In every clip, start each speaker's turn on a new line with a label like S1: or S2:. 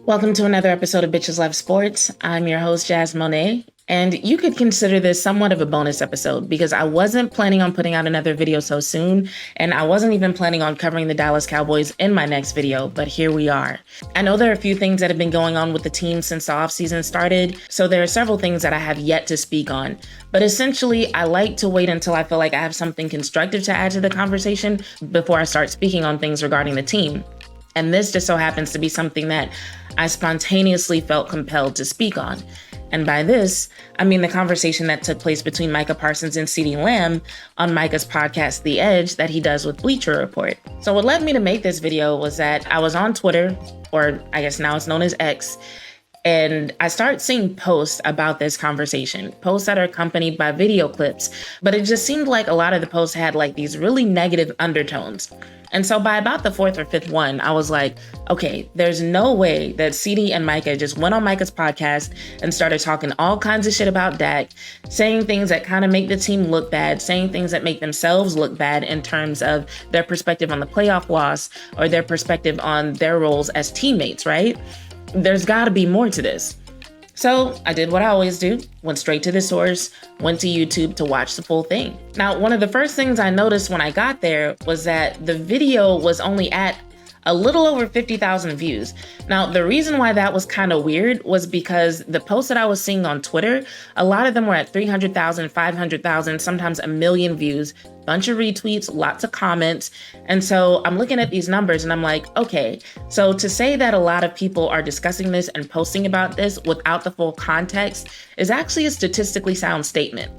S1: Welcome to another episode of Bitches Love Sports. I'm your host, Jazz Monet, and you could consider this somewhat of a bonus episode because I wasn't planning on putting out another video so soon, and I wasn't even planning on covering the Dallas Cowboys in my next video, but here we are. I know there are a few things that have been going on with the team since the offseason started, so there are several things that I have yet to speak on, but essentially, I like to wait until I feel like I have something constructive to add to the conversation before I start speaking on things regarding the team. And this just so happens to be something that I spontaneously felt compelled to speak on. And by this, I mean the conversation that took place between Micah Parsons and CeeDee Lamb on Micah's podcast, The Edge, that he does with Bleacher Report. So what led me to make this video was that I was on Twitter, or I guess now it's known as X, and I started seeing posts about this conversation, posts that are accompanied by video clips, but it just seemed like a lot of the posts had like these really negative undertones. And so by about the fourth or fifth one, I was like, okay, there's no way that CeeDee and Micah just went on Micah's podcast and started talking all kinds of shit about Dak, saying things that kind of make the team look bad, saying things that make themselves look bad in terms of their perspective on the playoff loss or their perspective on their roles as teammates, right? There's got to be more to this. So I did what I always do, went straight to the source, went to YouTube to watch the full thing. Now, one of the first things I noticed when I got there was that the video was only at a little over 50,000 views. Now, the reason why that was kind of weird was because the posts that I was seeing on Twitter, a lot of them were at 300,000, 500,000, sometimes a million views, bunch of retweets, lots of comments. And so I'm looking at these numbers and I'm like, okay, so to say that a lot of people are discussing this and posting about this without the full context is actually a statistically sound statement.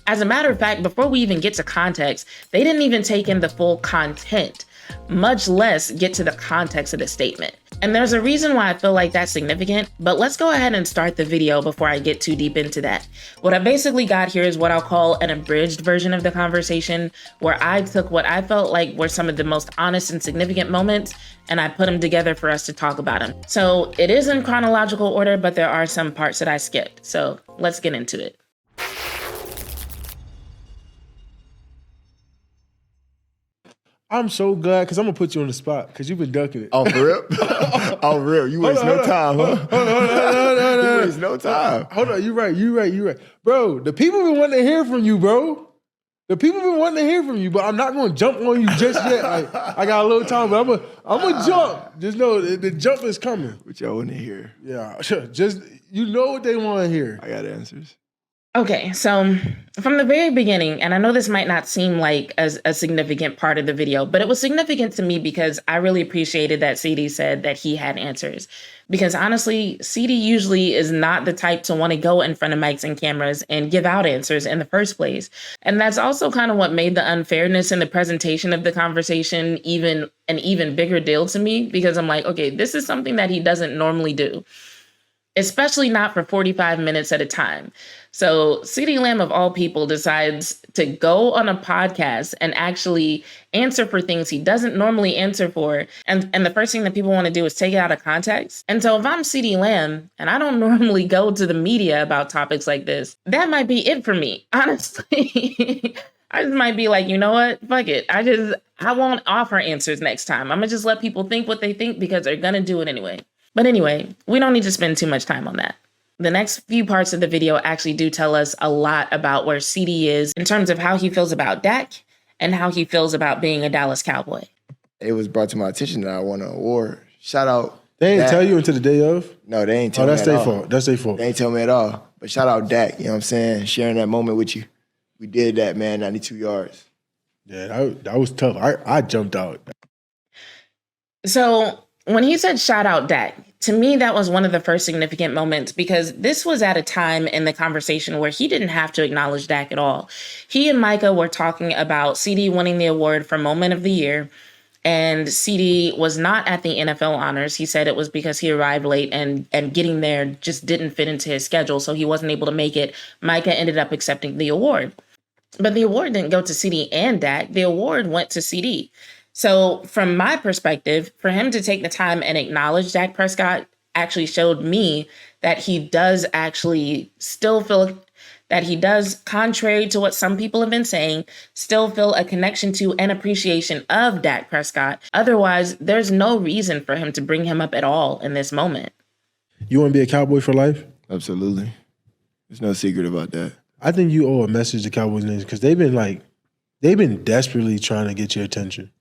S1: As a matter of fact, before we even get to context, they didn't even take in the full content, much less get to the context of the statement. And there's a reason why I feel like that's significant, but let's go ahead and start the video before I get too deep into that. What I basically got here is what I'll call an abridged version of the conversation, where I took what I felt like were some of the most honest and significant moments, and I put them together for us to talk about them. So it is in chronological order, but there are some parts that I skipped. So let's get into it.
S2: I'm so glad because I'm gonna put you on the spot because you've been ducking it.
S3: Oh, for real? Oh, real? You waste no time, huh? You waste no time.
S2: Hold on, you're right. Bro, the people been wanting to hear from you, bro. The people been wanting to hear from you, but I'm not gonna jump on you just yet. Like, I got a little time, but I'm gonna jump. Just know the jump is coming.
S3: What y'all want to hear?
S2: Yeah, just you know what they want to hear.
S3: I got answers.
S1: Okay, so from the very beginning, and I know this might not seem like a significant part of the video, but it was significant to me because I really appreciated that CeeDee said that he had answers. Because honestly, CeeDee usually is not the type to want to go in front of mics and cameras and give out answers in the first place. And that's also kind of what made the unfairness in the presentation of the conversation an even bigger deal to me, because I'm like, okay, this is something that he doesn't normally do, especially not for 45 minutes at a time. So CeeDee Lamb, of all people, decides to go on a podcast and actually answer for things he doesn't normally answer for. And the first thing that people want to do is take it out of context. And so if I'm CeeDee Lamb and I don't normally go to the media about topics like this, that might be it for me, honestly. I just might be like, you know what? Fuck it. I won't offer answers next time. I'm going to just let people think what they think because they're going to do it anyway. But anyway, we don't need to spend too much time on that. The next few parts of the video actually do tell us a lot about where CeeDee is in terms of how he feels about Dak and how he feels about being a Dallas Cowboy.
S3: It was brought to my attention that I won an award. Shout out.
S2: They ain't tell you until the day of?
S3: No, they ain't tell me
S2: that's
S3: at
S2: their
S3: all.
S2: fault. That's their fault.
S3: They ain't tell me at all. But shout out Dak, you know what I'm saying? Sharing that moment with you. We did that, man, 92 yards.
S2: Yeah, that was tough. I jumped out.
S1: So when he said shout out Dak, to me, that was one of the first significant moments because this was at a time in the conversation where he didn't have to acknowledge Dak at all. He and Micah were talking about CeeDee winning the award for Moment of the Year, and CeeDee was not at the NFL honors. He said it was because he arrived late and getting there just didn't fit into his schedule, so he wasn't able to make it. Micah ended up accepting the award. But the award didn't go to CeeDee and Dak. The award went to CeeDee. So from my perspective, for him to take the time and acknowledge Dak Prescott actually showed me that he does actually still feel that he does, contrary to what some people have been saying, still feel a connection to and appreciation of Dak Prescott. Otherwise, there's no reason for him to bring him up at all in this moment.
S2: You want to be a Cowboy for life?
S3: Absolutely. There's no secret about that.
S2: I think you owe a message to Cowboys Nation because they've been desperately trying to get your attention.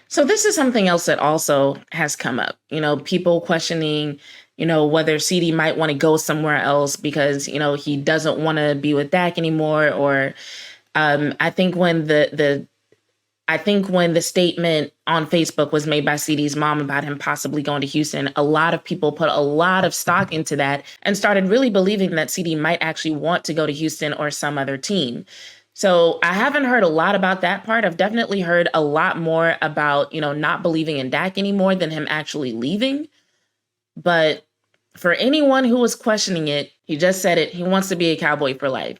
S1: So this is something else that also has come up. People questioning, whether CeeDee might want to go somewhere else because, he doesn't want to be with Dak anymore. Or I think when the statement on Facebook was made by CeeDee's mom about him possibly going to Houston, a lot of people put a lot of stock into that and started really believing that CeeDee might actually want to go to Houston or some other team. So I haven't heard a lot about that part. I've definitely heard a lot more about, not believing in Dak anymore than him actually leaving. But for anyone who was questioning it, he just said it. He wants to be a Cowboy for life.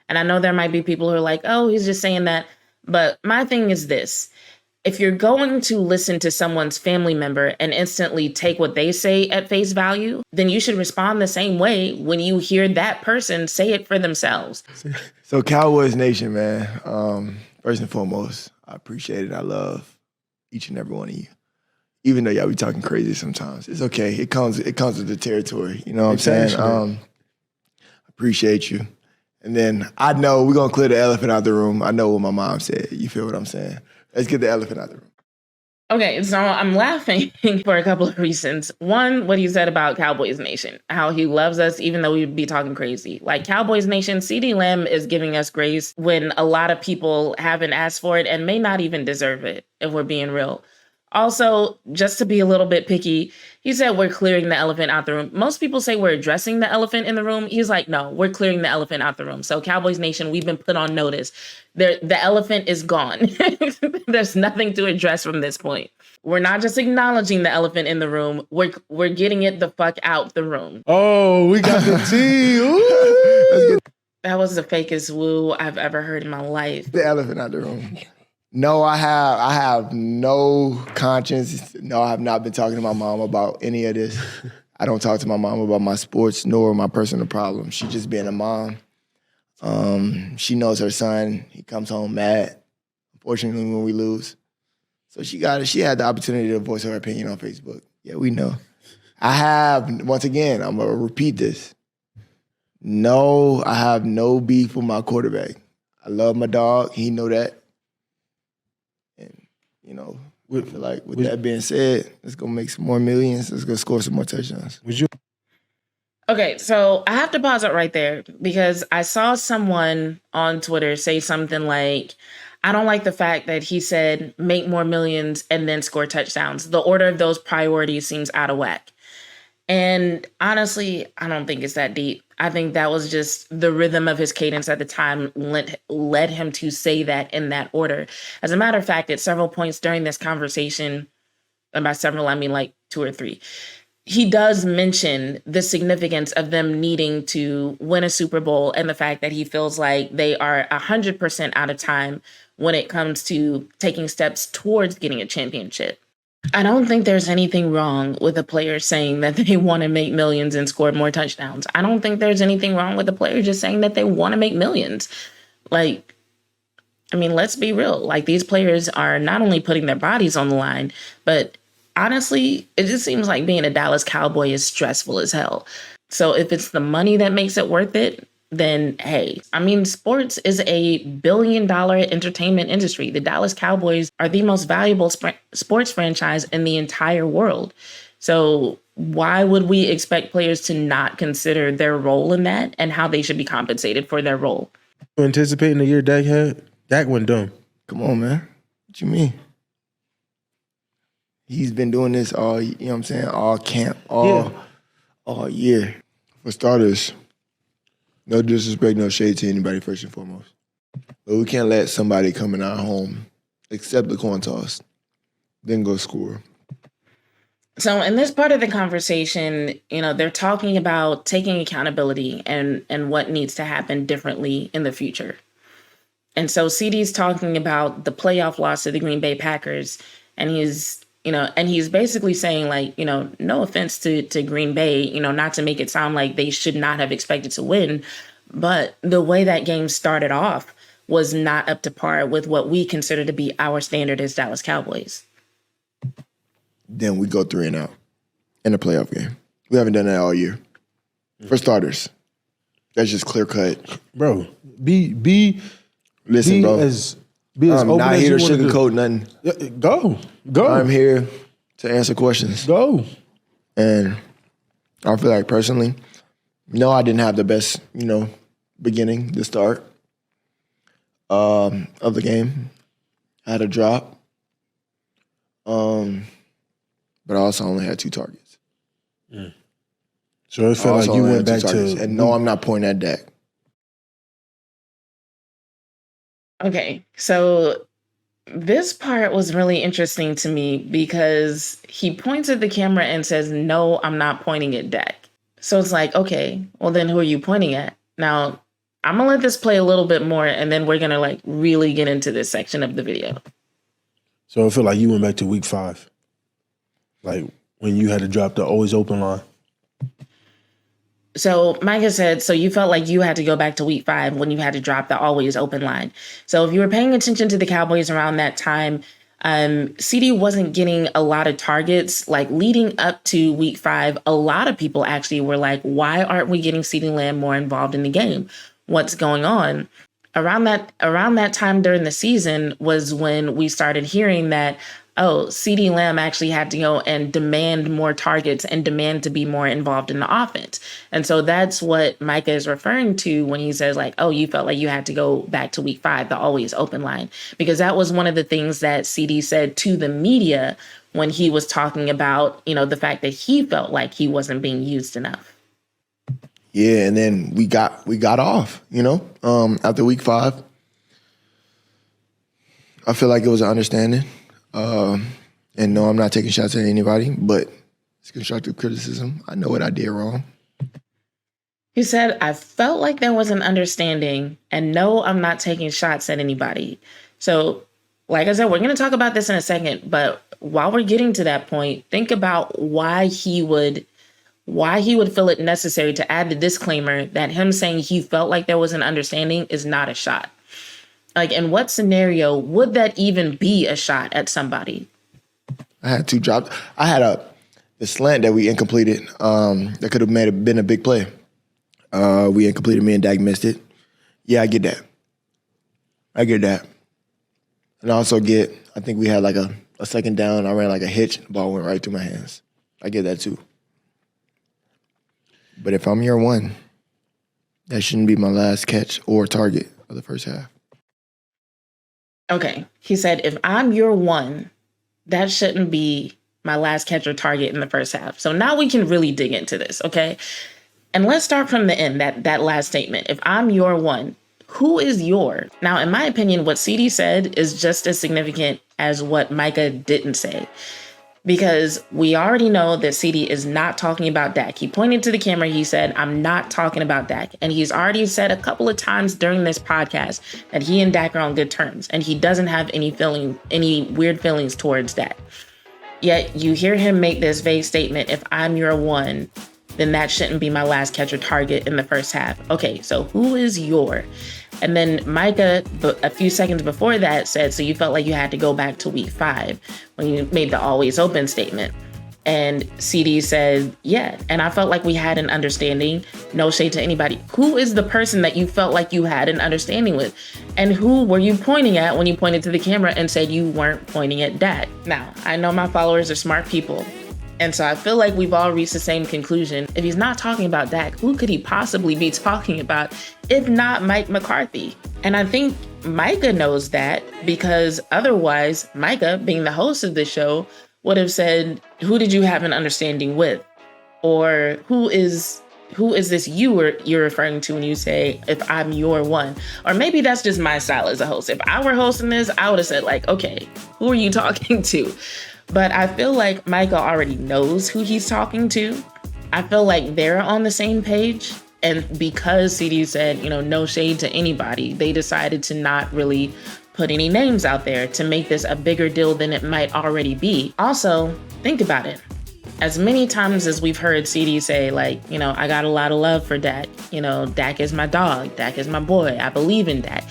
S1: And I know there might be people who are like, oh, he's just saying that. But my thing is this. If you're going to listen to someone's family member and instantly take what they say at face value, then you should respond the same way when you hear that person say it for themselves.
S3: So Cowboys Nation, man, first and foremost, I appreciate it. I love each and every one of you. Even though y'all be talking crazy sometimes. It's okay. It comes with the territory. You know what I'm saying? I appreciate you. And then I know we're going to clear the elephant out the room. I know what my mom said. You feel what I'm saying? Let's get the elephant out the room.
S1: Okay, so I'm laughing for a couple of reasons. One, what he said about Cowboys Nation, how he loves us even though we'd be talking crazy. Like Cowboys Nation, CeeDee Lamb is giving us grace when a lot of people haven't asked for it and may not even deserve it, if we're being real. Also, just to be a little bit picky, he said we're clearing the elephant out the room. Most people say we're addressing the elephant in the room. He's like, no, we're clearing the elephant out the room. So Cowboys Nation, we've been put on notice. The elephant is gone. There's nothing to address from this point. We're not just acknowledging the elephant in the room. We're getting it the fuck out the room.
S2: Oh, we got the tea. Ooh.
S1: That was the fakest woo I've ever heard in my life.
S3: The elephant out the room. No, I have no conscience. No, I have not been talking to my mom about any of this. I don't talk to my mom about my sports nor my personal problems. She just being a mom. She knows her son. He comes home mad, unfortunately, when we lose. So she had the opportunity to voice her opinion on Facebook. Yeah, we know. Once again, I'm going to repeat this. No, I have no beef with my quarterback. I love my dog. He know that. I feel like with that being said, let's go make some more millions. Let's go score some more touchdowns.
S1: Okay, so I have to pause it right there because I saw someone on Twitter say something like, I don't like the fact that he said make more millions and then score touchdowns. The order of those priorities seems out of whack. And honestly, I don't think it's that deep. I think that was just the rhythm of his cadence at the time led him to say that in that order. As a matter of fact, at several points during this conversation, and by several, I mean like 2 or 3, he does mention the significance of them needing to win a Super Bowl and the fact that he feels like they are 100% out of time when it comes to taking steps towards getting a championship. I don't think there's anything wrong with a player saying that they want to make millions and score more touchdowns. I don't think there's anything wrong with a player just saying that they want to make millions. Let's be real. These players are not only putting their bodies on the line, but honestly, it just seems like being a Dallas Cowboy is stressful as hell. So if it's the money that makes it worth it, then hey, sports is a billion-dollar entertainment industry. The Dallas Cowboys are the most valuable sports franchise in the entire world. So why would we expect players to not consider their role in that and how they should be compensated for their role?
S2: Anticipating the year Dak had? Dak went dumb.
S3: Come on, man. What you mean? He's been doing this all, all camp, all year. For starters, no disrespect, no shade to anybody, first and foremost. But we can't let somebody come in our home, accept the coin toss, then go score.
S1: So in this part of the conversation, they're talking about taking accountability and what needs to happen differently in the future. And so CeeDee's talking about the playoff loss to the Green Bay Packers, and he's basically saying no offense to Green Bay, not to make it sound like they should not have expected to win, but the way that game started off was not up to par with what we consider to be our standard as Dallas Cowboys.
S3: Then we go 3-0 in a playoff game. We haven't done that all year. For starters, that's just clear cut.
S2: Bro,
S3: Listen,
S2: be
S3: bro.
S2: Be as
S3: I'm
S2: open
S3: not
S2: as
S3: here to
S2: you wanna do.
S3: sugarcoat nothing.
S2: Yeah, go.
S3: I'm here to answer questions.
S2: Go.
S3: And I feel like personally, no, I didn't have the best, beginning, the start of the game. I had a drop. But I also only had 2 targets.
S2: So it felt like you went back to...
S3: And no, I'm not pointing at Dak.
S1: Okay, so this part was really interesting to me because he points at the camera and says, no, I'm not pointing at Dak. So it's like, okay, well then who are you pointing at? Now, I'm gonna let this play a little bit more and then we're gonna really get into this section of the video.
S2: So it felt like you went back to week 5. Like when you had to drop the always open line.
S1: So Micah said, so you felt like you had to go back to week 5 when you had to drop the always open line. So if you were paying attention to the Cowboys around that time, CeeDee wasn't getting a lot of targets. Like leading up to week 5, a lot of people actually were like, why aren't we getting CeeDee Lamb more involved in the game? What's going on? Around that time during the season was when we started hearing that, oh, CeeDee Lamb actually had to go and demand more targets and demand to be more involved in the offense. And so that's what Micah is referring to when he says like, oh, you felt like you had to go back to week 5, the always open line, because that was one of the things that CeeDee said to the media when he was talking about, the fact that he felt like he wasn't being used enough.
S3: Yeah, and then we got off, after week 5. I feel like it was an understanding. And no, I'm not taking shots at anybody, but it's constructive criticism. I know what I did wrong.
S1: He said, I felt like there was an understanding, and no, I'm not taking shots at anybody. So, like I said, we're going to talk about this in a second, but while we're getting to that point, think about why he would feel it necessary to add the disclaimer that him saying he felt like there was an understanding is not a shot. Like, in what scenario would that even be a shot at somebody?
S3: I had 2 drops. I had the slant that we incompleted that could have been a big play. We incompleted, me and Dak missed it. Yeah, I get that. And I also I think we had like a second down. I ran like a hitch. The ball went right through my hands. I get that too. But if I'm year 1, that shouldn't be my last catch or target of the first half.
S1: Okay. He said, if I'm year 1, that shouldn't be my last catch or target in the first half. So now we can really dig into this, okay? And let's start from the end, that last statement. If I'm your 1, who is your? Now, in my opinion, what CeeDee said is just as significant as what Micah didn't say. Because we already know that CeeDee is not talking about Dak. He pointed to the camera. He said, I'm not talking about Dak. And he's already said a couple of times during this podcast that he and Dak are on good terms. And he doesn't have any weird feelings towards Dak. Yet you hear him make this vague statement, if I'm your 1, then that shouldn't be my last catch or target in the first half. Okay, so who is your? And then Micah, a few seconds before that, said, so you felt like you had to go back to week 5 when you made the always open statement. And CeeDee said, yeah. And I felt like we had an understanding. No shade to anybody. Who is the person that you felt like you had an understanding with? And who were you pointing at when you pointed to the camera and said you weren't pointing at Dak? Now, I know my followers are smart people. And so I feel like we've all reached the same conclusion. If he's not talking about Dak, who could he possibly be talking about if not Mike McCarthy? And I think Micah knows that, because otherwise Micah, being the host of the show, would have said, who did you have an understanding with? Or who is this you're referring to when you say, if I'm your 1? Or maybe that's just my style as a host. If I were hosting this, I would have said like, okay, who are you talking to? But I feel like Micah already knows who he's talking to. I feel like they're on the same page. And because CeeDee said, no shade to anybody, they decided to not really put any names out there to make this a bigger deal than it might already be. Also, think about it. As many times as we've heard CeeDee say, like, I got a lot of love for Dak. Dak is my dog. Dak is my boy. I believe in Dak.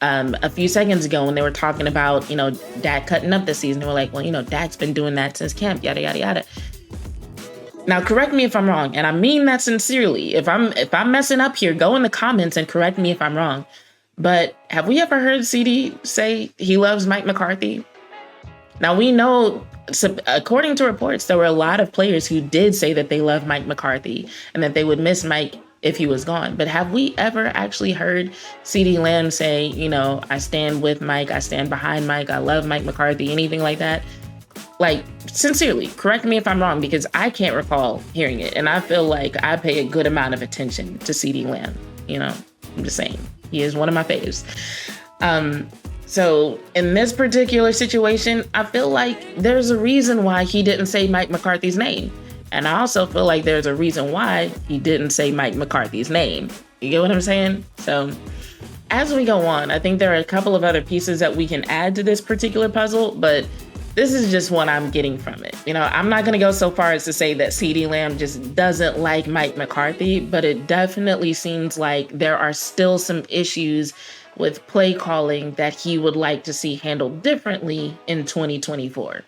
S1: A few seconds ago when they were talking about, Dak cutting up this season, they were like, well, Dak's been doing that since camp, yada, yada, yada. Now, correct me if I'm wrong, and I mean that sincerely. If I'm messing up here, go in the comments and correct me if I'm wrong. But have we ever heard CeeDee say he loves Mike McCarthy? Now, we know, according to reports, there were a lot of players who did say that they love Mike McCarthy and that they would miss Mike if he was gone. But have we ever actually heard CeeDee Lamb say, you know, I stand with Mike, I stand behind Mike, I love Mike McCarthy, anything like that? Like, sincerely, correct me if I'm wrong, because I can't recall hearing it. And I feel like I pay a good amount of attention to CeeDee Lamb. You know, I'm just saying, he is one of my faves. So in this particular situation, I feel like there's a reason why he didn't say Mike McCarthy's name. And I also feel like there's a reason why he didn't say Mike McCarthy's name. You get what I'm saying? So as we go on, I think there are a couple of other pieces that we can add to this particular puzzle, but this is just what I'm getting from it. You know, I'm not going to go so far as to say that CeeDee Lamb just doesn't like Mike McCarthy, but it definitely seems like there are still some issues with play calling that he would like to see handled differently in 2024.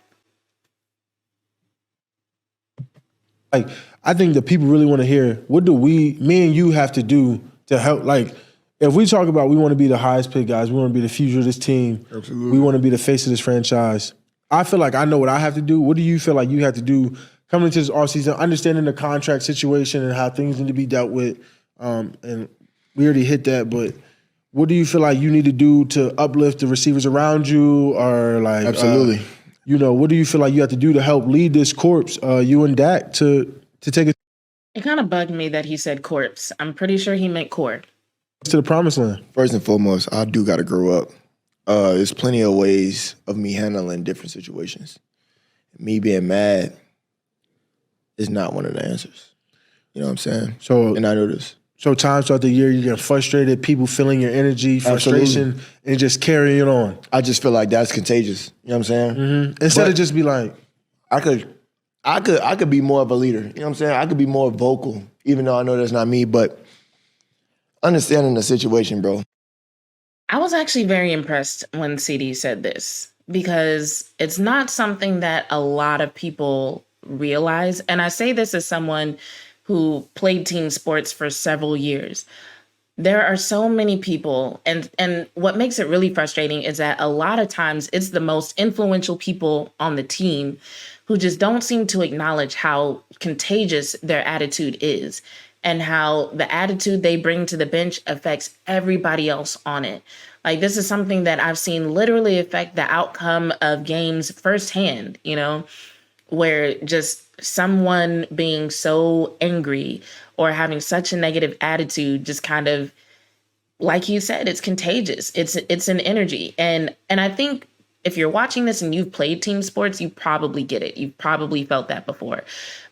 S2: Like, I think that people really want to hear, what do me and you have to do to help? Like, if we talk about we want to be the highest paid guys, we want to be the future of this team,
S3: Absolutely.
S2: We want to be the face of this franchise. I feel like I know what I have to do. What do you feel like you have to do coming into this offseason, understanding the contract situation and how things need to be dealt with? And we already hit that, but what do you feel like you need to do to uplift the receivers around you, or like
S3: Absolutely.
S2: You know, what do you feel like you have to do to help lead this corpse, you and Dak, to take it
S1: It kind of bugged me that he said corpse. I'm pretty sure he meant court.
S2: to the promised land?
S3: First and foremost, I do got to grow up. There's plenty of ways of me handling different situations. Me being mad is not one of the answers. You know what I'm saying?
S2: So,
S3: And I know this.
S2: so times throughout the year, you get frustrated, people feeling your energy, frustration,
S3: Absolutely.
S2: and just carrying it on.
S3: I just feel like that's contagious. You know what I'm saying?
S2: Instead of
S3: But-
S2: just be like,
S3: I could be more of a leader. You know what I'm saying? I could be more vocal, even though I know that's not me, but understanding the situation, bro.
S1: I was actually very impressed when CeeDee said this, because it's not something that a lot of people realize. And I say this as someone who played team sports for several years. There are so many people, and what makes it really frustrating is that a lot of times it's the most influential people on the team who just don't seem to acknowledge how contagious their attitude is and how the attitude they bring to the bench affects everybody else on it. Like, this is something that I've seen literally affect the outcome of games firsthand, you know, where just someone being so angry or having such a negative attitude just kind of, like you said, it's contagious. It's an energy. And I think if you're watching this and you've played team sports, you probably get it. You've probably felt that before.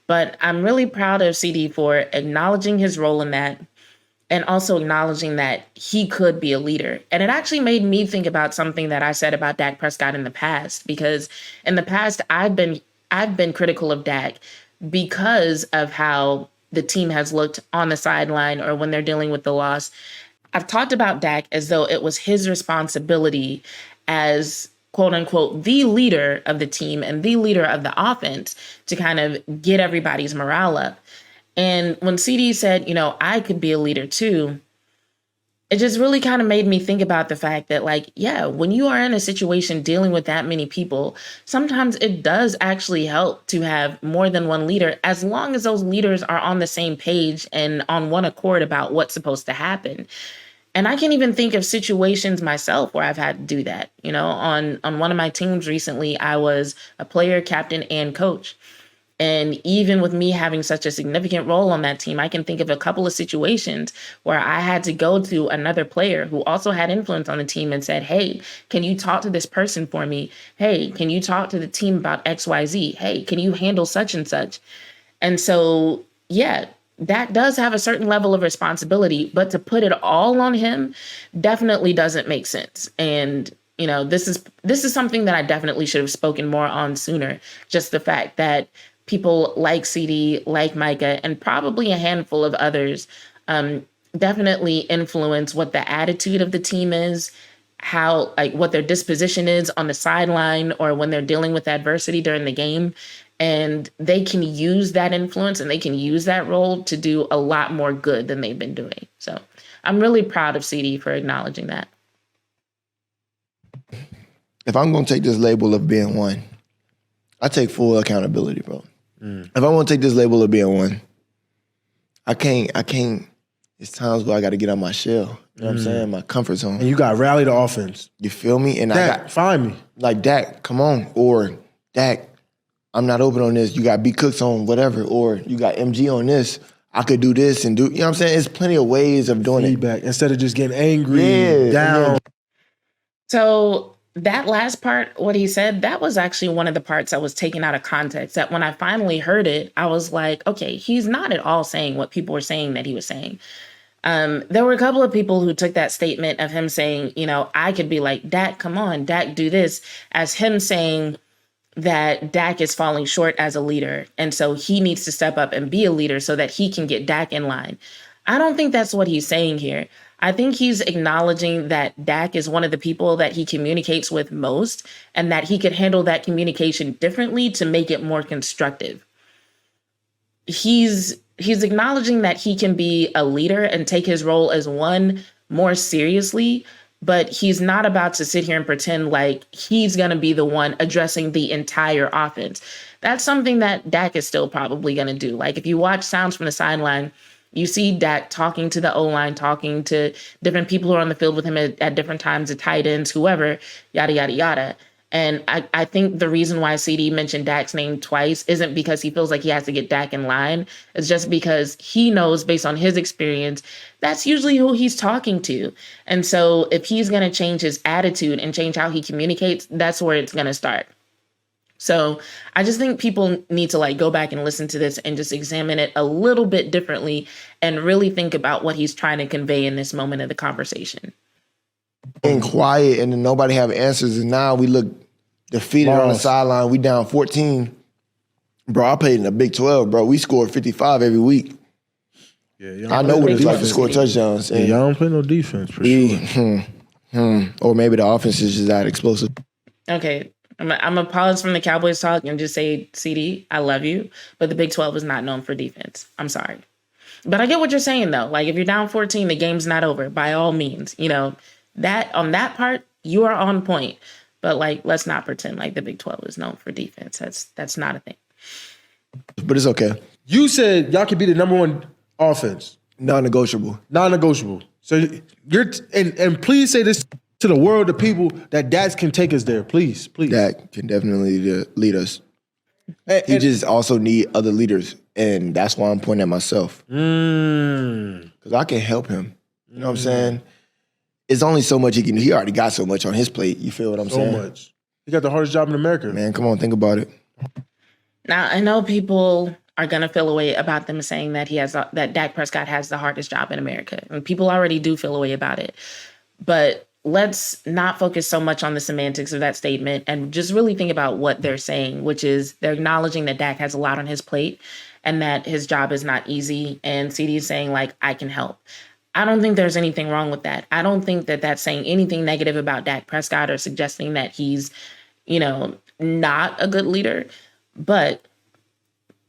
S1: But I'm really proud of CeeDee for acknowledging his role in that and also acknowledging that he could be a leader. And it actually made me think about something that I said about Dak Prescott in the past, because in the past I've been critical of Dak because of how the team has looked on the sideline or when they're dealing with the loss. I've talked about Dak as though it was his responsibility as, quote unquote, the leader of the team and the leader of the offense to kind of get everybody's morale up. And when CeeDee said, you know, I could be a leader too, it just really kind of made me think about the fact that, like, yeah, when you are in a situation dealing with that many people, sometimes it does actually help to have more than one leader, as long as those leaders are on the same page and on one accord about what's supposed to happen. And I can't even think of situations myself where I've had to do that. You know, on one of my teams recently, I was a player, captain, and coach. And even with me having such a significant role on that team, I can think of a couple of situations where I had to go to another player who also had influence on the team and said, hey, can you talk to this person for me? Hey, can you talk to the team about XYZ? Hey, can you handle such and such? And so, yeah, that does have a certain level of responsibility, but to put it all on him definitely doesn't make sense. And, you know, this is something that I definitely should have spoken more on sooner. Just the fact that people like CeeDee, like Micah, and probably a handful of others definitely influence what the attitude of the team is, how, like, what their disposition is on the sideline or when they're dealing with adversity during the game. And they can use that influence and they can use that role to do a lot more good than they've been doing. So I'm really proud of CeeDee for acknowledging that.
S3: If I'm going to take this label of being one, I take full accountability, bro. If I want to take this label of being one, I can't. It's times where I got to get out my shell. You know what I'm saying? My comfort zone.
S2: And you got to rally the offense.
S3: You feel me? And
S2: Dak, find me.
S3: Like, Dak, come on. Or, Dak, I'm not open on this. You got B Cooks on whatever. Or you got MG on this. I could do this and do, you know what I'm saying? There's plenty of ways of doing
S2: Feedback. Instead of just getting angry, down.
S1: So that last part, what he said, that was actually one of the parts that was taken out of context. That when I finally heard it, I was like, okay, he's not at all saying what people were saying that he was saying. There were a couple of people who took that statement of him saying, you know, I could be like, Dak, come on, Dak, do this, as him saying that Dak is falling short as a leader. And so he needs to step up and be a leader so that he can get Dak in line. I don't think that's what he's saying here. I think he's acknowledging that Dak is one of the people that he communicates with most and that he could handle that communication differently to make it more constructive. He's acknowledging that he can be a leader and take his role as one more seriously, but he's not about to sit here and pretend like he's going to be the one addressing the entire offense. That's something that Dak is still probably going to do. Like if you watch Sounds from the Sideline, you see Dak talking to the O-line, talking to different people who are on the field with him at different times, the tight ends, whoever, yada, yada, yada. And I think the reason why CeeDee mentioned Dak's name twice isn't because he feels like he has to get Dak in line. It's just because he knows, based on his experience, that's usually who he's talking to. And so if he's going to change his attitude and change how he communicates, that's where it's going to start. So I just think people need to like go back and listen to this and just examine it a little bit differently and really think about what he's trying to convey in this moment of the conversation.
S3: And quiet and then nobody have answers. And now we look defeated on the sideline. We down 14. Bro, I played in the Big 12, bro. We scored 55 every week.
S2: Yeah,
S3: I know what it's like to score touchdowns.
S2: And y'all don't play no defense for sure.
S3: Or maybe the offense is just that explosive.
S1: Okay. I'm going to pause from the Cowboys talk and just say, CeeDee, I love you, but the Big 12 is not known for defense. I'm sorry. But I get what you're saying, though. Like, if you're down 14, the game's not over, by all means. You know, that on that part, you are on point. But, like, let's not pretend like the Big 12 is known for defense. That's not a thing.
S3: But it's okay.
S2: You said y'all could be the number one offense.
S3: Non-negotiable.
S2: Non-negotiable. So you're and please say this to the world, the people, that Dak can take us there. Please.
S3: Dak can definitely lead us. He just also need other leaders. And that's why I'm pointing at myself. Because I can help him. You know what I'm saying? It's only so much he can do. He already got so much on his plate. You feel what I'm saying?
S2: So much. He got the hardest job in America.
S3: Man, come on, think about it.
S1: Now, I know people are going to feel a way about them saying that that Dak Prescott has the hardest job in America. And people already do feel a way about it. But let's not focus so much on the semantics of that statement and just really think about what they're saying, which is they're acknowledging that Dak has a lot on his plate and that his job is not easy. And CeeDee is saying, like, I can help. I don't think there's anything wrong with that. I don't think that that's saying anything negative about Dak Prescott or suggesting that he's, you know, not a good leader. But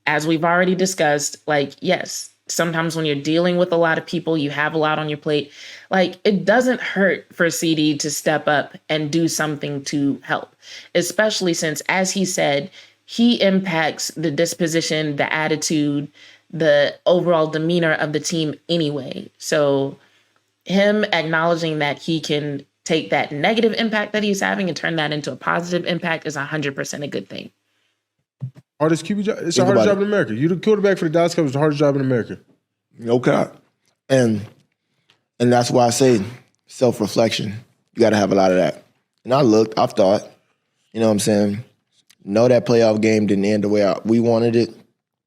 S1: as we've already discussed, like, yes, sometimes when you're dealing with a lot of people, you have a lot on your plate. Like, it doesn't hurt for CeeDee to step up and do something to help, especially since, as he said, he impacts the disposition, the attitude, the overall demeanor of the team anyway. So him acknowledging that he can take that negative impact that he's having and turn that into a positive impact is 100% a good thing.
S2: Hardest QB job. It's the hardest job in America. You're the quarterback for the Dallas Cowboys. The hardest job in America.
S3: No cap. And that's why I say self-reflection. You got to have a lot of that. And I've thought, you know what I'm saying? No, that playoff game didn't end the way we wanted it,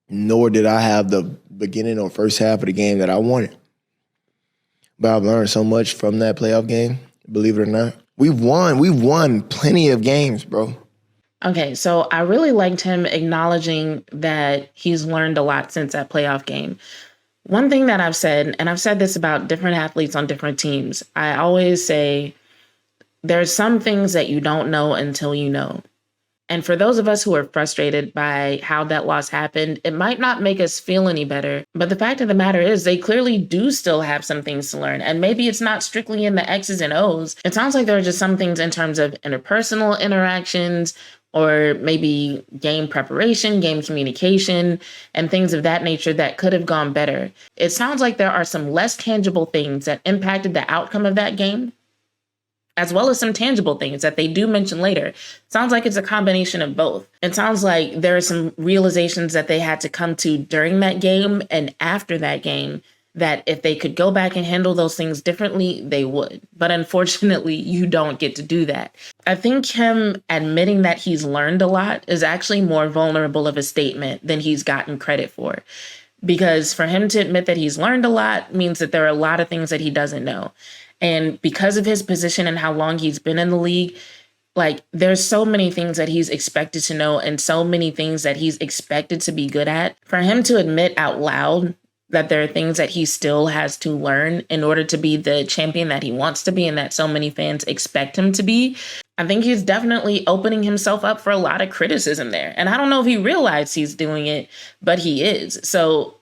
S3: nor did I have the beginning or first half of the game that I wanted. But I've learned so much from that playoff game, believe it or not. We've won plenty of games, bro.
S1: Okay, so I really liked him acknowledging that he's learned a lot since that playoff game. One thing that I've said, and I've said this about different athletes on different teams, I always say there's some things that you don't know until you know. And for those of us who are frustrated by how that loss happened, it might not make us feel any better. But the fact of the matter is, they clearly do still have some things to learn. And maybe it's not strictly in the X's and O's. It sounds like there are just some things in terms of interpersonal interactions, or maybe game preparation, game communication, and things of that nature that could have gone better. It sounds like there are some less tangible things that impacted the outcome of that game, as well as some tangible things that they do mention later. Sounds like it's a combination of both. It sounds like there are some realizations that they had to come to during that game and after that game that if they could go back and handle those things differently, they would. But unfortunately, you don't get to do that. I think him admitting that he's learned a lot is actually more vulnerable of a statement than he's gotten credit for. Because for him to admit that he's learned a lot means that there are a lot of things that he doesn't know. And because of his position and how long he's been in the league, like there's so many things that he's expected to know and so many things that he's expected to be good at. For him to admit out loud that there are things that he still has to learn in order to be the champion that he wants to be and that so many fans expect him to be, I think he's definitely opening himself up for a lot of criticism there. And I don't know if he realized he's doing it, but he is. So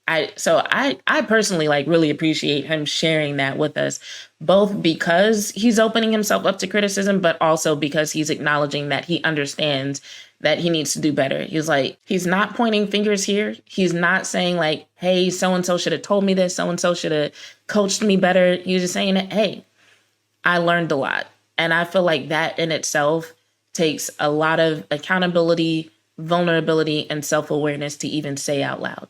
S1: I personally really appreciate him sharing that with us, both because he's opening himself up to criticism, but also because he's acknowledging that he understands that he needs to do better. He's not pointing fingers here. He's not saying hey, so-and-so should have told me this. So-and-so should have coached me better. He's just saying that, hey, I learned a lot. And I feel like that in itself takes a lot of accountability, vulnerability, and self-awareness to even say out loud.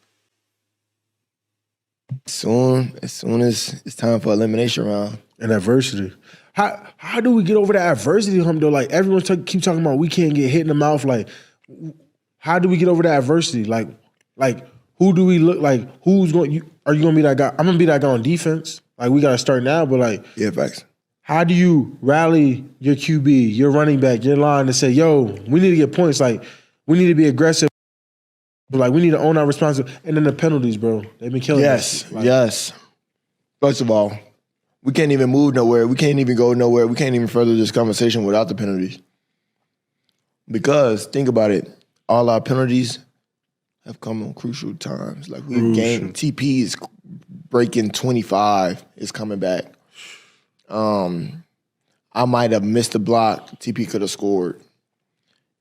S3: As soon as it's time for elimination round.
S2: And adversity. How do we get over that adversity hump though? Everyone keep talking about we can't get hit in the mouth. How do we get over that adversity? Who do we look like? Are you gonna be that guy? I'm gonna be that guy on defense. We gotta start now, but
S3: yeah, facts.
S2: How do you rally your QB, your running back, your line to say, yo, we need to get points. We need to be aggressive. But we need to own our responsibility. And then the penalties, bro. They've been killing us.
S3: Yes. First of all, we can't even move nowhere. We can't even go nowhere. We can't even further this conversation without the penalties. Because, think about it, all our penalties have come on crucial times. We've gained, TP is breaking 25, is coming back. I might have missed a block. TP could have scored.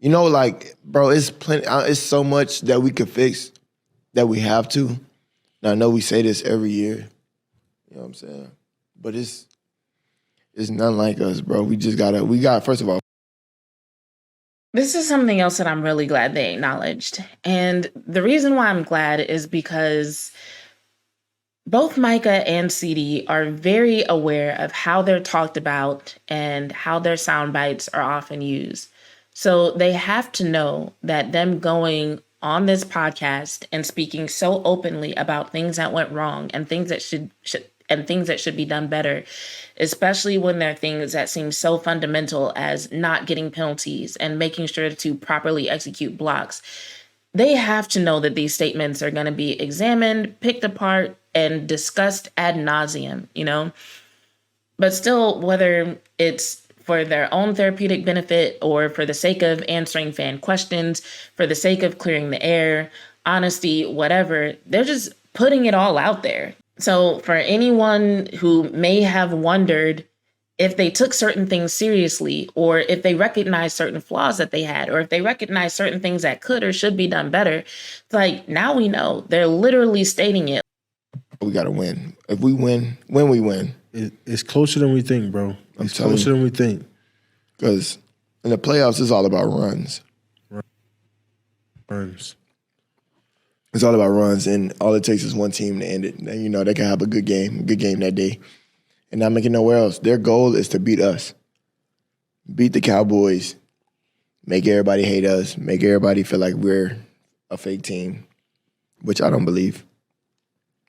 S3: Bro, it's plenty. It's so much that we could fix that we have to. And I know we say this every year. You know what I'm saying? But it's none like us, bro. We got, first of all.
S1: This is something else that I'm really glad they acknowledged. And the reason why I'm glad is because both Micah and CeeDee are very aware of how they're talked about and how their sound bites are often used. So they have to know that them going on this podcast and speaking so openly about things that went wrong and things that should be done better, especially when there are things that seem so fundamental as not getting penalties and making sure to properly execute blocks. They have to know that these statements are going to be examined, picked apart, and discussed ad nauseum, But still, whether it's for their own therapeutic benefit or for the sake of answering fan questions, for the sake of clearing the air, honesty, whatever, they're just putting it all out there. So for anyone who may have wondered if they took certain things seriously, or if they recognized certain flaws that they had, or if they recognized certain things that could or should be done better, now we know. They're literally stating it.
S3: We got to win. If we win, when we win.
S2: It's closer than we think, bro. It's closer than we think.
S3: Because in the playoffs, it's all about runs.
S2: Runs.
S3: It's all about runs, and all it takes is one team to end it. And, they can have a good game that day, and not making nowhere else. Their goal is to beat us. Beat the Cowboys. Make everybody hate us. Make everybody feel like we're a fake team, which I don't believe.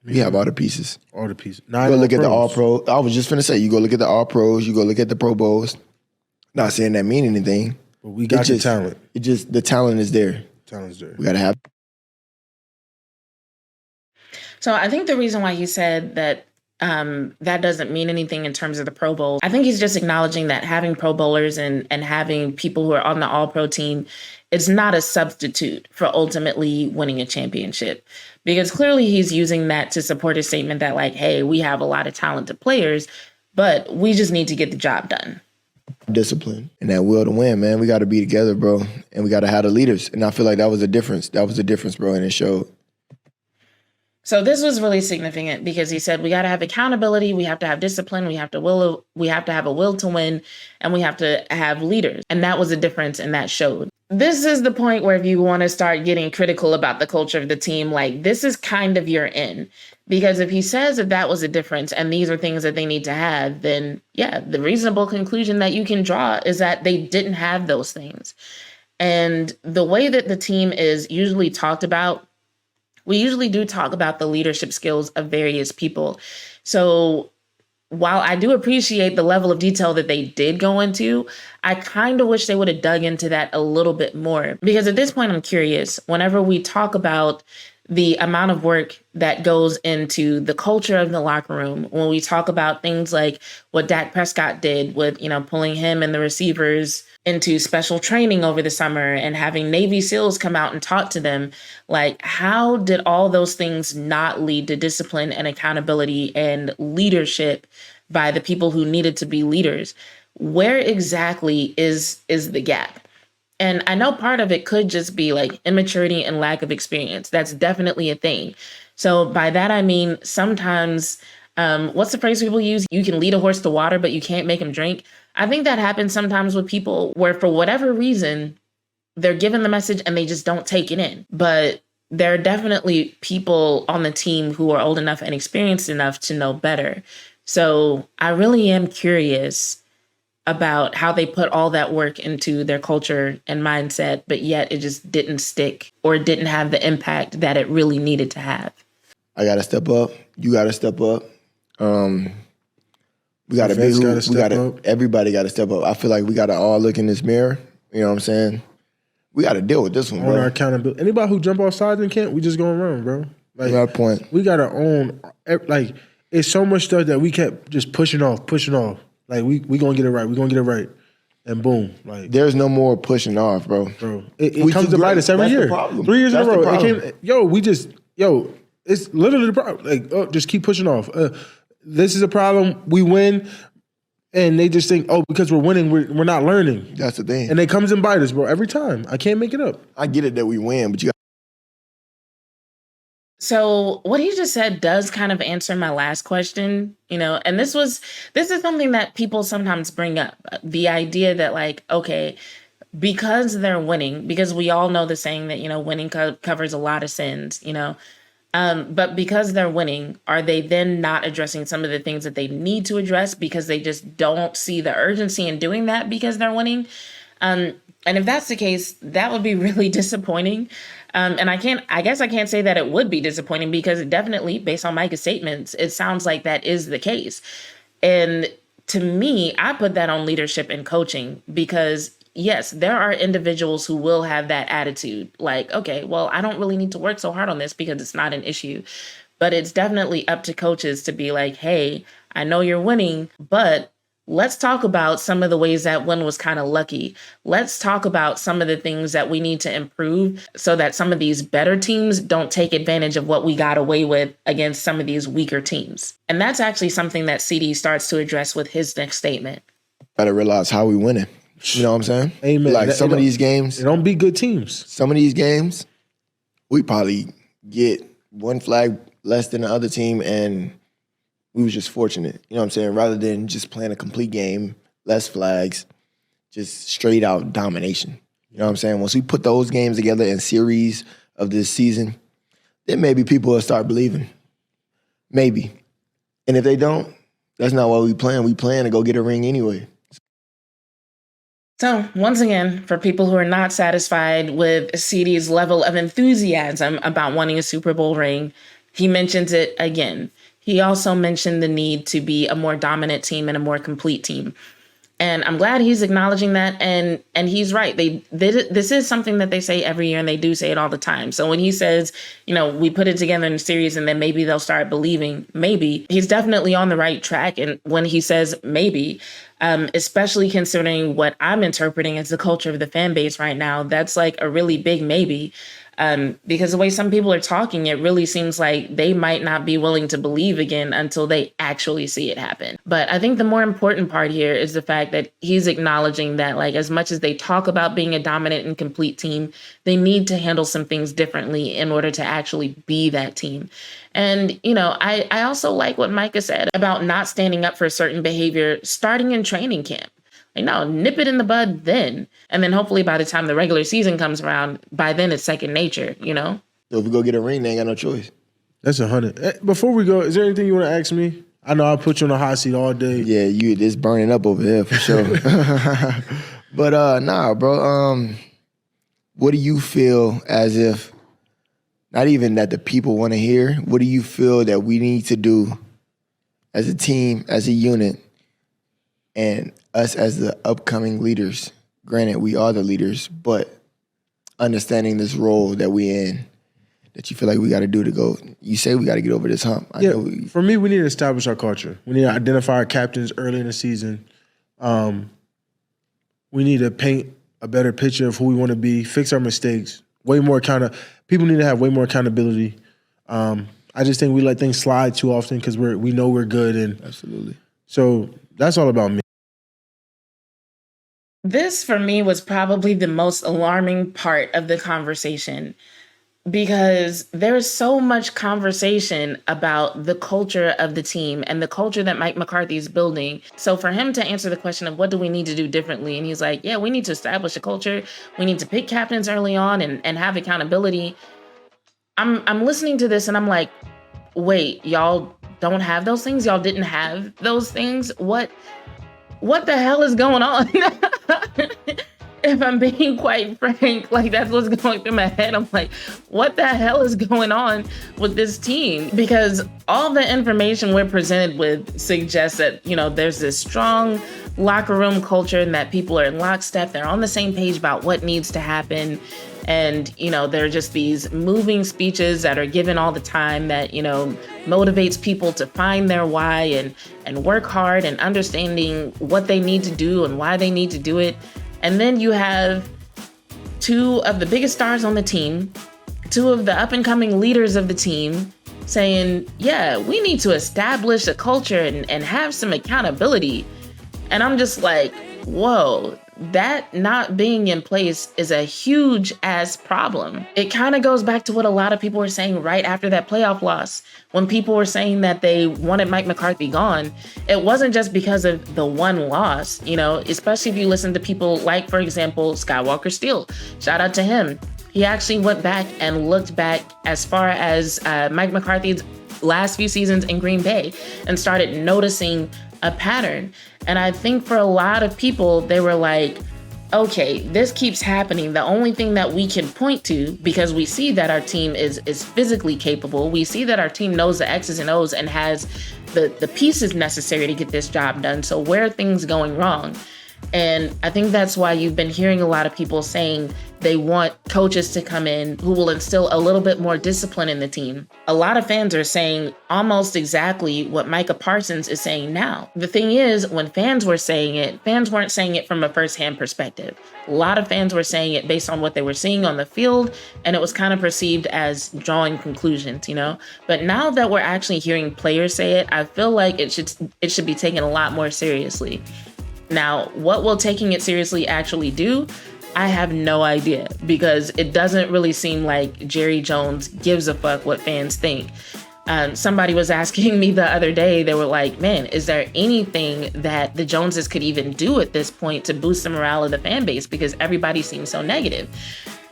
S3: We have all the pieces.
S2: All the pieces.
S3: You go look at the All-Pro. I was just finna say, you go look at the All-Pros. You go look at the Pro Bowls. Not saying that mean anything.
S2: But we got the talent.
S3: The talent is there.
S2: Talent's there.
S3: We got to have.
S1: So I think the reason why he said that that doesn't mean anything in terms of the Pro Bowl. I think he's just acknowledging that having Pro Bowlers and having people who are on the All-Pro team is not a substitute for ultimately winning a championship. Because clearly he's using that to support his statement that, like, hey, we have a lot of talented players, but we just need to get the job done.
S3: Discipline and that will to win, man. We got to be together, bro. And we got to have the leaders. And I feel like that was a difference. That was a difference, bro, and it showed.
S1: So this was really significant because he said we got to have accountability, we have to have discipline, we have to have a will to win, and we have to have leaders. And that was a difference, and that showed. This is the point where if you want to start getting critical about the culture of the team, like, this is kind of your in. Because if he says that was a difference and these are things that they need to have, then yeah, the reasonable conclusion that you can draw is that they didn't have those things. And the way that the team is usually talked about, we usually do talk about the leadership skills of various people. So while I do appreciate the level of detail that they did go into, I kind of wish they would have dug into that a little bit more. Because at this point, I'm curious, whenever we talk about the amount of work that goes into the culture of the locker room, when we talk about things like what Dak Prescott did with, pulling him and the receivers into special training over the summer and having Navy SEALs come out and talk to them, like, how did all those things not lead to discipline and accountability and leadership by the people who needed to be leaders? Where exactly is the gap? And I know part of it could just be like immaturity and lack of experience. That's definitely a thing. So by that, I mean, sometimes, what's the phrase people use? You can lead a horse to water, but you can't make him drink. I think that happens sometimes with people where for whatever reason, they're given the message and they just don't take it in. But there are definitely people on the team who are old enough and experienced enough to know better. So I really am curious about how they put all that work into their culture and mindset, but yet it just didn't stick or didn't have the impact that it really needed to have.
S3: I got to step up. You got to step up. We got to be who, everybody got to step up. I feel like we got to all look in this mirror. You know what I'm saying? We got to deal with this one, bro.
S2: Own our accountability. Anybody who jump off sides and can't, we just going around, bro. Like,
S3: that point.
S2: We got to own, like, it's so much stuff that we kept just pushing off. Like, we gonna get it right. We gonna get it right. And boom. Like,
S3: there's no more pushing off, bro.
S2: It comes to bite us every year. 3 years in a row. It's literally the problem. Like, just keep pushing off. This is a problem. We win. And they just think, because we're winning, we're not learning.
S3: That's the thing.
S2: And it comes and bite us, bro, every time. I can't make it up.
S3: I get it that we win, but you got.
S1: So what he just said does kind of answer my last question, and this is something that people sometimes bring up. The idea that, like, okay, because they're winning, because we all know the saying that, winning covers a lot of sins, but because they're winning, are they then not addressing some of the things that they need to address because they just don't see the urgency in doing that because they're winning? And if that's the case, that would be really disappointing. And I guess I can't say that it would be disappointing because it definitely, based on Micah's statements, it sounds like that is the case. And to me, I put that on leadership and coaching because, yes, there are individuals who will have that attitude. Like, okay, well, I don't really need to work so hard on this because it's not an issue. But it's definitely up to coaches to be like, hey, I know you're winning, but let's talk about some of the ways that one was kind of lucky. Let's talk about some of the things that we need to improve so that some of these better teams don't take advantage of what we got away with against some of these weaker teams. And that's actually something that CeeDee starts to address with his next statement.
S3: Gotta realize how we winning. You know what I'm saying?
S2: Amen.
S3: Like some of these games.
S2: They don't beat good teams.
S3: Some of these games, we probably get one flag less than the other team and we was just fortunate, you know what I'm saying? Rather than just playing a complete game, less flags, just straight out domination. You know what I'm saying? Once we put those games together in series of this season, then maybe people will start believing. Maybe. And if they don't, that's not why we playing. We playing to go get a ring anyway.
S1: So once again, for people who are not satisfied with CeeDee's level of enthusiasm about wanting a Super Bowl ring, he mentions it again. He also mentioned the need to be a more dominant team and a more complete team. And I'm glad he's acknowledging that. And he's right. This is something that they say every year, and they do say it all the time. So when he says, we put it together in a series and then maybe they'll start believing, maybe, he's definitely on the right track. And when he says maybe, especially considering what I'm interpreting as the culture of the fan base right now, that's like a really big maybe. Because the way some people are talking, it really seems like they might not be willing to believe again until they actually see it happen. But I think the more important part here is the fact that he's acknowledging that, like, as much as they talk about being a dominant and complete team, they need to handle some things differently in order to actually be that team. And, I also like what Micah said about not standing up for certain behavior starting in training camp. Like, no, nip it in the bud then. And then hopefully by the time the regular season comes around, by then it's second nature,
S3: So if we go get a ring, they ain't got no choice.
S2: That's 100. Before we go, is there anything you want to ask me? I know I put you on the hot seat all day.
S3: Yeah, it's burning up over there for sure. But nah, bro. What do you feel as if, not even that the people want to hear, what do you feel that we need to do as a team, as a unit, and us as the upcoming leaders? Granted, we are the leaders, but understanding this role that we in, that you feel like we got to do to go. You say we got to get over this hump.
S2: For me, we need to establish our culture. We need to identify our captains early in the season. We need to paint a better picture of who we want to be, fix our mistakes. People need to have way more accountability. I just think we let things slide too often because we know we're good. And
S3: absolutely.
S2: So that's all about me.
S1: This, for me, was probably the most alarming part of the conversation, because there's so much conversation about the culture of the team and the culture that Mike McCarthy is building. So for him to answer the question of what do we need to do differently, and he's like, yeah, we need to establish a culture. We need to pick captains early on and have accountability. I'm listening to this and I'm like, wait, y'all don't have those things? Y'all didn't have those things? What the hell is going on? If I'm being quite frank, like, that's what's going through my head. I'm like, what the hell is going on with this team? Because all the information we're presented with suggests that, there's this strong locker room culture and that people are in lockstep. They're on the same page about what needs to happen. And, there are just these moving speeches that are given all the time that, motivates people to find their why and work hard and understanding what they need to do and why they need to do it. And then you have two of the biggest stars on the team, two of the up-and-coming leaders of the team saying, yeah, we need to establish a culture and have some accountability. And I'm just like, whoa, that not being in place is a huge ass problem. It kind of goes back to what a lot of people were saying right after that playoff loss. When people were saying that they wanted Mike McCarthy gone, it wasn't just because of the one loss, especially if you listen to people like, for example, Skywalker Steele. Shout out to him. He actually went back and looked back as far as Mike McCarthy's last few seasons in Green Bay and started noticing a pattern. And I think for a lot of people, they were like, okay, this keeps happening. The only thing that we can point to, because we see that our team is physically capable, we see that our team knows the X's and O's and has the pieces necessary to get this job done. So where are things going wrong? And I think that's why you've been hearing a lot of people saying they want coaches to come in who will instill a little bit more discipline in the team. A lot of fans are saying almost exactly what Micah Parsons is saying now. The thing is, when fans were saying it, fans weren't saying it from a firsthand perspective. A lot of fans were saying it based on what they were seeing on the field, and it was kind of perceived as drawing conclusions, But now that we're actually hearing players say it, I feel like it should be taken a lot more seriously. Now, what will taking it seriously actually do? I have no idea, because it doesn't really seem like Jerry Jones gives a fuck what fans think. Somebody was asking me the other day, they were like, man, is there anything that the Joneses could even do at this point to boost the morale of the fan base? Because everybody seems so negative.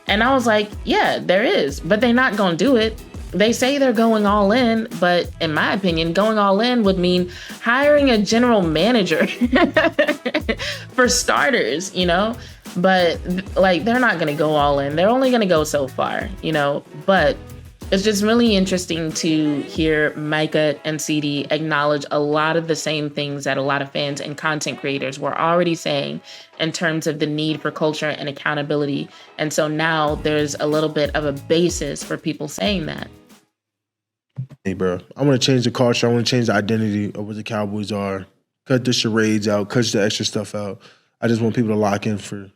S1: And I was like, yeah, there is, but they're not going to do it. They say they're going all in, but in my opinion, going all in would mean hiring a general manager for starters, But like, they're not going to go all in. They're only going to go so far, But It's just really interesting to hear Micah and CeeDee acknowledge a lot of the same things that a lot of fans and content creators were already saying in terms of the need for culture and accountability. And so now there's a little bit of a basis for people saying that.
S2: Hey, bro, I want to change the culture. I want to change the identity of what the Cowboys are. Cut the charades out. Cut the extra stuff out. I just want people to lock in for.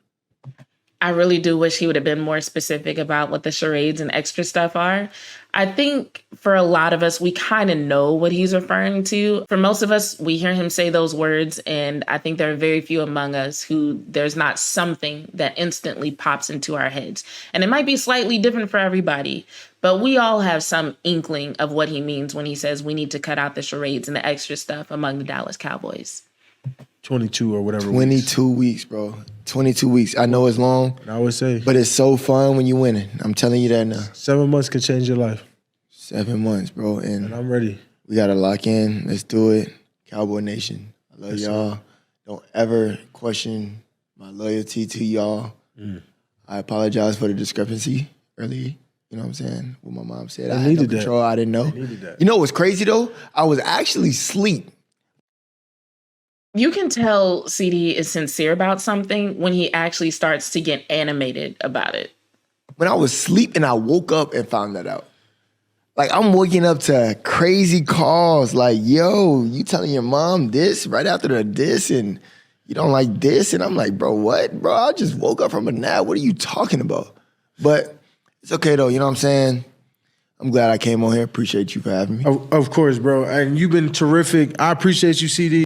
S1: I really do wish he would have been more specific about what the charades and extra stuff are. I think for a lot of us, we kind of know what he's referring to. For most of us, we hear him say those words, and I think there are very few among us who there's not something that instantly pops into our heads. And it might be slightly different for everybody, but we all have some inkling of what he means when he says we need to cut out the charades and the extra stuff among the Dallas Cowboys.
S2: 22 or whatever.
S3: 22 weeks, bro. 22 weeks. I know it's long.
S2: I would say.
S3: But it's so fun when you win it. I'm telling you that now.
S2: 7 months can change your life.
S3: 7 months, bro. And
S2: I'm ready.
S3: We got to lock in. Let's do it. Cowboy Nation. I love y'all. Don't ever question my loyalty to y'all. I apologize for the discrepancy earlier. You know what I'm saying? What my mom said. I had no control. I didn't know. You know what's crazy, though? I was actually asleep.
S1: You can tell CeeDee is sincere about something when he actually starts to get animated about it.
S3: When I was asleep and I woke up and found that out. Like, I'm waking up to crazy calls like, yo, you telling your mom this right after the this and you don't like this? And I'm like, bro, what? Bro, I just woke up from a nap. What are you talking about? But it's okay, though. You know what I'm saying? I'm glad I came on here. Appreciate you for having me.
S2: Of course, bro. And you've been terrific. I appreciate you, CeeDee.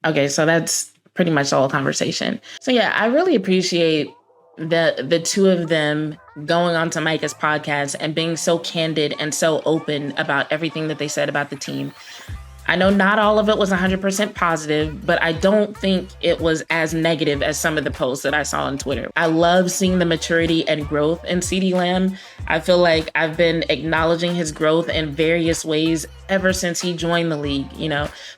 S1: Okay, so that's pretty much the whole conversation. So yeah, I really appreciate the two of them going onto Micah's podcast and being so candid and so open about everything that they said about the team. I know not all of it was 100% positive, but I don't think it was as negative as some of the posts that I saw on Twitter. I love seeing the maturity and growth in CeeDee Lamb. I feel like I've been acknowledging his growth in various ways ever since he joined the league,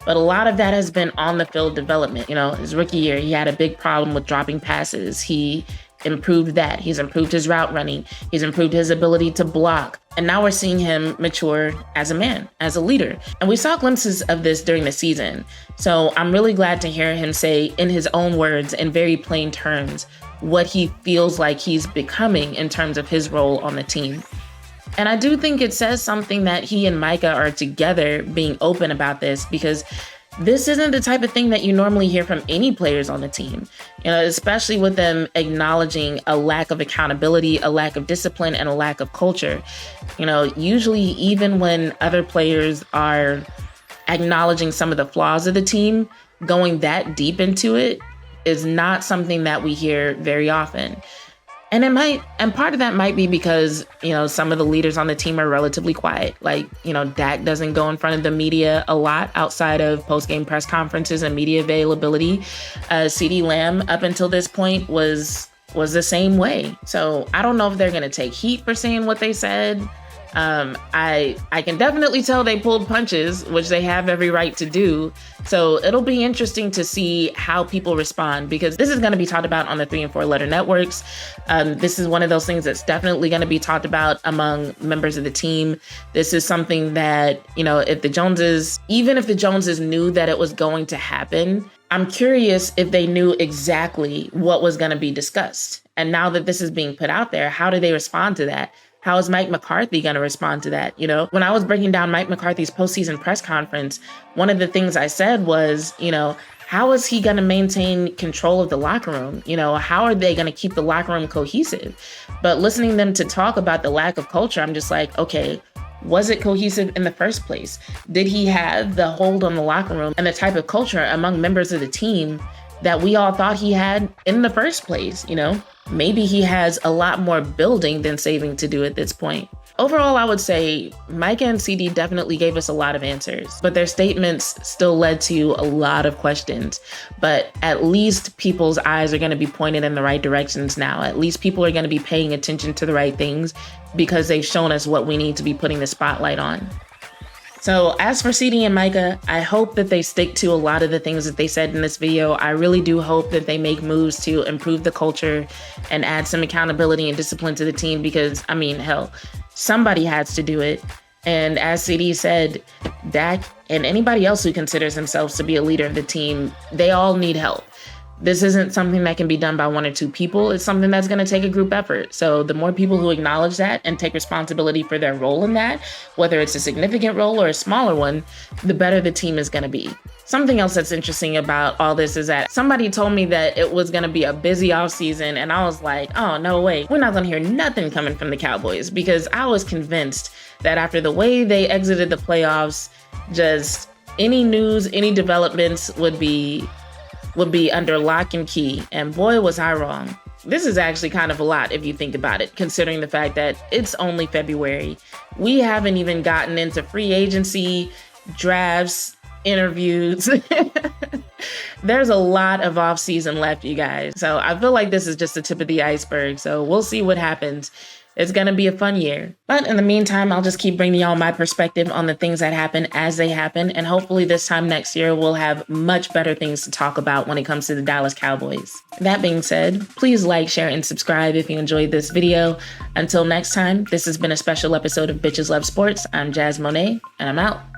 S1: but a lot of that has been on the field development. His rookie year, he had a big problem with dropping passes. He improved that. He's improved his route running. He's improved his ability to block. And now we're seeing him mature as a man, as a leader. And we saw glimpses of this during the season. So I'm really glad to hear him say in his own words, in very plain terms, what he feels like he's becoming in terms of his role on the team. And I do think it says something that he and Micah are together being open about this, because this isn't the type of thing that you normally hear from any players on the team, especially with them acknowledging a lack of accountability, a lack of discipline, and a lack of culture. Usually even when other players are acknowledging some of the flaws of the team, going that deep into it is not something that we hear very often. And part of that might be because, some of the leaders on the team are relatively quiet. Like, Dak doesn't go in front of the media a lot outside of post-game press conferences and media availability. CeeDee Lamb, up until this point, was the same way. So I don't know if they're going to take heat for saying what they said. I can definitely tell they pulled punches, which they have every right to do. So it'll be interesting to see how people respond, because this is going to be talked about on the 3 and 4 letter networks. This is one of those things that's definitely going to be talked about among members of the team. This is something that, if the Joneses knew that it was going to happen, I'm curious if they knew exactly what was going to be discussed. And now that this is being put out there, how do they respond to that? How is Mike McCarthy going to respond to that? When I was breaking down Mike McCarthy's postseason press conference, one of the things I said was, how is he going to maintain control of the locker room? How are they going to keep the locker room cohesive? But listening to them to talk about the lack of culture, I'm just like, okay, was it cohesive in the first place? Did he have the hold on the locker room and the type of culture among members of the team that we all thought he had in the first place? Maybe he has a lot more building than saving to do at this point. Overall, I would say Micah and CeeDee definitely gave us a lot of answers, but their statements still led to a lot of questions. But at least people's eyes are going to be pointed in the right directions now. At least people are going to be paying attention to the right things, because they've shown us what we need to be putting the spotlight on. So as for CeeDee and Micah, I hope that they stick to a lot of the things that they said in this video. I really do hope that they make moves to improve the culture and add some accountability and discipline to the team, because, hell, Somebody has to do it. And as CeeDee said, Dak and anybody else who considers themselves to be a leader of the team, they all need help. This isn't something that can be done by one or two people. It's something that's going to take a group effort. So the more people who acknowledge that and take responsibility for their role in that, whether it's a significant role or a smaller one, the better the team is going to be. Something else that's interesting about all this is that somebody told me that it was going to be a busy offseason, and I was like, oh, no way. We're not going to hear nothing coming from the Cowboys, because I was convinced that after the way they exited the playoffs, just any news, any developments would be under lock and key. And boy, was I wrong. This is actually kind of a lot if you think about it, considering the fact that it's only February. We haven't even gotten into free agency, drafts, interviews. There's a lot of off season left, you guys. So I feel like this is just the tip of the iceberg. So we'll see what happens. It's going to be a fun year. But in the meantime, I'll just keep bringing y'all my perspective on the things that happen as they happen. And hopefully this time next year, we'll have much better things to talk about when it comes to the Dallas Cowboys. That being said, please like, share, and subscribe if you enjoyed this video. Until next time, this has been a special episode of Bitches Love Sports. I'm Jazz Monet, and I'm out.